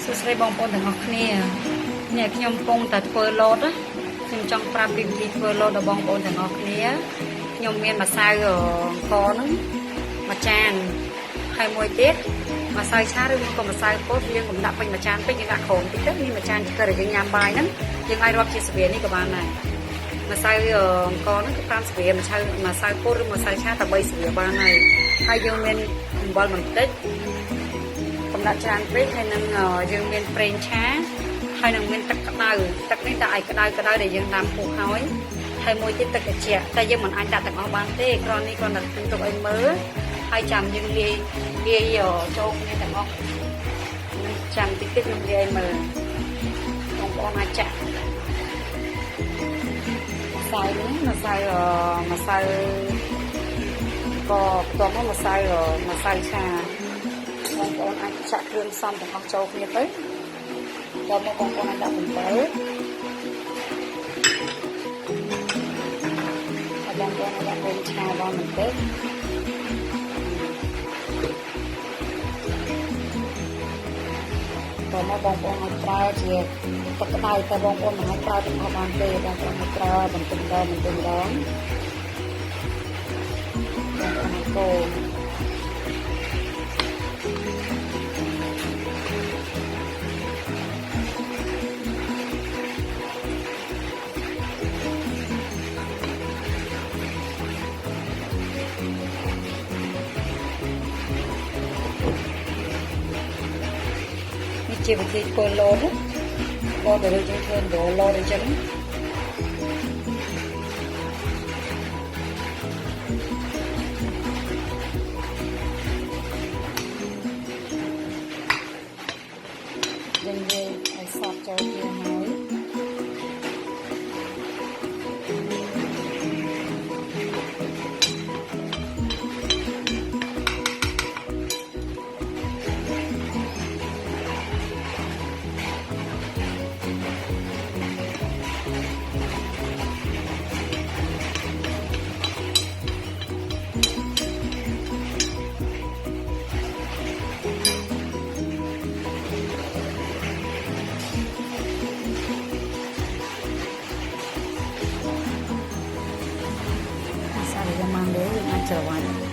សួស្តីបងប្អូនទាំងអស់គ្នានេះខ្ញុំកំពុងតែធ្វើឡូតខ្ញុំចង់ប្រាប់ពីវិធីធ្វើឡូតដល់បងប្អូនទាំងអស់គ្នាខ្ញុំមានម្សៅអង្គហ្នឹងមួយចានហើយមួយទៀតម្សៅឆាឬក៏ម្សៅពោតយើងកុំដាក់ពេញមួយចានពេកយើងដាក់ក្រោមតិចទៅនេះមួយចានគឺដែលយើងញ៉ាំបាយហ្នឹងយើងអាចរាប់ជាស្រានេះក៏បានដែរម្សៅអង្គហ្នឹងគឺ5ស្រាម្សៅពោតឬម្សៅឆាតែ3ស្រាបានហើយយើងមានអំបិលបន្តិចកំដាក់ច្រើនពេកហើយនឹងយើងមានប្រេងឆាហើយនឹងមានទឹកក្តៅទឹកនេះដាក់ឲ្យក្តៅដែលយើងដាំពុះហើយមួយទៀតទឹកត្រជាក់តែយើងមិនអាចដាក់ទាំងអស់បានទេគ្រាន់នេះគ្រាន់តែទុកឲ្យមើលហើយចាំយើងលាយចូលគ្នាទាំងអស់ចាំតិចខ្ញុំលាយមើលបងប្អូនអាចចាក់ម្សៅនេះម្សៅក៏បន្ទាប់មកម្សៅឆាបងប្អូនអាចចាក់គ្រឿងផ្សំទាំងអស់ចូលគ្នាទៅដល់មកបងប្អូនអាចដាក់អំបិលហើយបងប្អូនអាចដាក់ប្រេងឆាដល់បន្តិចដល់មកបងប្អូនអាចប្រើជាទឹកក្តៅតែបងប្អូនមិនអាចប្រើទាំងអស់បានទេបងប្អូនអាចប្រើបន្តិចបងប្អូនអាចកូរជាវិធីធ្វើឡូតដែលយើងធ្វើឡូតអញ្ចឹងយើងនិយាយឲ្យសតចូលគ្នាហើយយើងអាចច្របាច់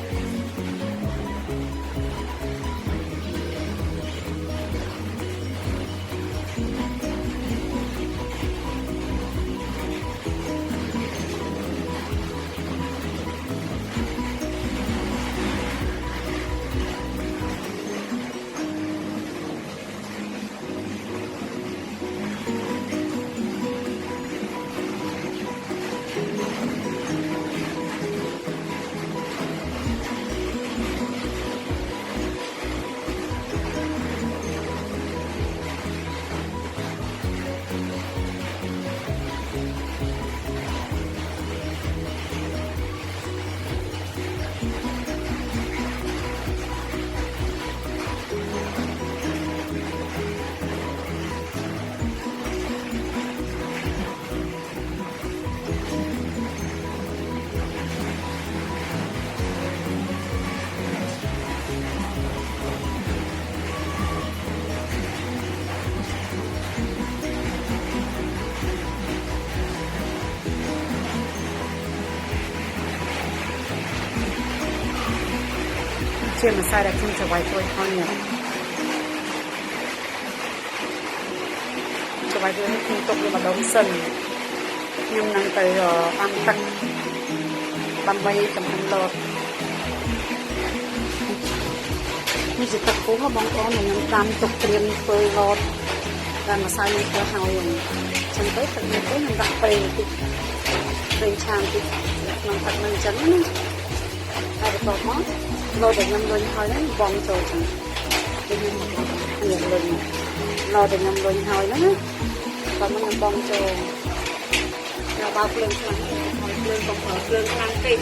ជាម្សៅដែលខ្ញុំច្របាច់រួចហើយច្របាច់រួចខ្ញុំទុកវាម្ដងសិនខ្ញុំនឹងទៅអាំទឹកដើម្បីចំហុយឡូតនេះជាទឹកពុះបងប្អូនខ្ញុំដាំទុកត្រៀមធ្វើឡូតដែលម្សៅនេះធ្វើហើយចឹងទៅទឹកនេះទៅខ្ញុំដាក់ប្រេងតិចប្រេងឆាតិចក្នុងទឹកនឹងចឹងណាហើយបន្ទាប់មកឡូតដែលខ្ញុំរុញហើយហ្នឹងបងចូលចឹងខ្ញុំរុញឡូតដែលខ្ញុំរុញហើយហ្នឹងណាបើមិនបងចូលខ្ញុំបើភ្លើងខ្លាំងហើយភ្លើងកំភ្លើងខ្លាំងពេក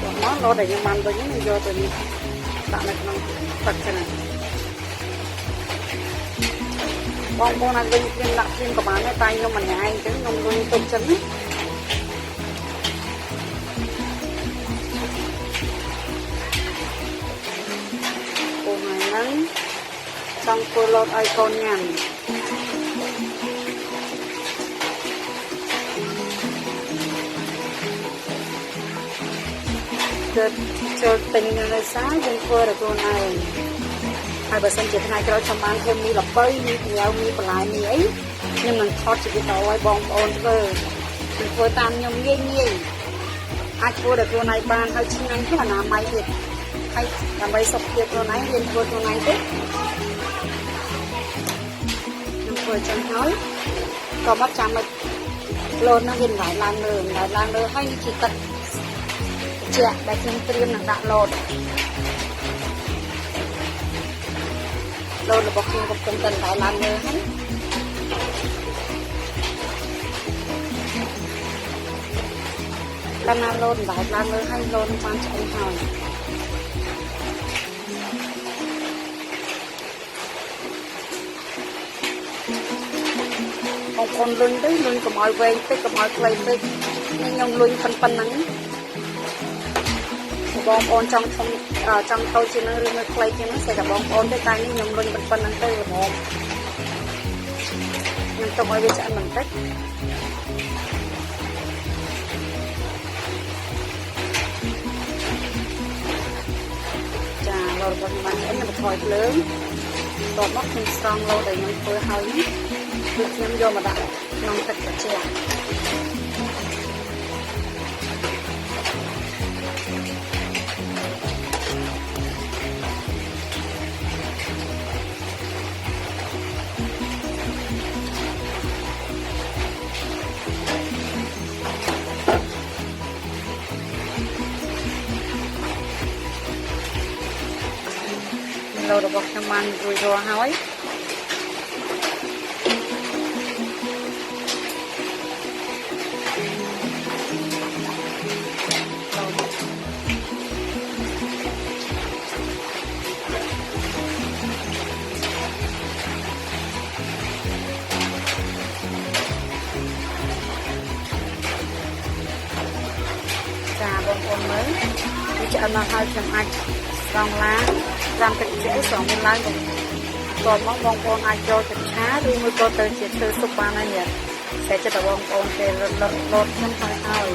បងមកឡូតដែលខ្ញុំបានរុញហ្នឹងយកទៅនេះដាក់នៅក្នុងទឹកចឹងបងប្អូនអាចរុញខ្ញុំដាក់ខ្ញុំក៏បានដែរតែខ្ញុំមិនញ៉ាំអញ្ចឹងខ្ញុំរុញទុកចឹងណា xong cô lột ai con nhằn cho tình người sáng dân phơ được cô này hai bà sinh chị hai cái đó trong ăn thêm mi lọc bơi mi theo mi còn lại mi ấy nhưng mình thoát chỉ cái tàu ai bong ôn vơ mình phơ tam nhom nghe nghe ai phơ được cô này ban hơi chi anh cái là làm máy việc hay làm bay sập việc cô này liên phơ cô này đấy mình phơ chẳng nói còn bắt chạm mà lôn nó hiện lại làm lừa hay chỉ tận chè để xin tiêm là đã lột là bọc kim bọc cùng tình lại làm nữa hết làm lôn lại làm nữa hay lôn quan trọng hỏi một con lươn đấy lươn của mọi về tới của mọi play tới nhưng nhung lươn phân nắng bong ôn trong tôi chỉ nói lươn play chứ nó sẽ là bong ôn tới tay nhung lươn phân nắng tới một nhưng tôi mới biết chạy mình tích chà rồi còn bạn ấy là một hồi lớn còn mất thêm strong lâu để nhung tôi hơi được nhâm vô mà đặt nông thịt và chè lâu được bọc cho man rồi rồi hỏi trà bông bông mới đi chợ mà hơi chầm ai xong lá làm thịt chữ xong mình lại còn món bông bông ai cho thịt cá đi mới có tới chỉ từ súp ban này nhỉ sẽ cho tao bông bông để lột chân hơi hơi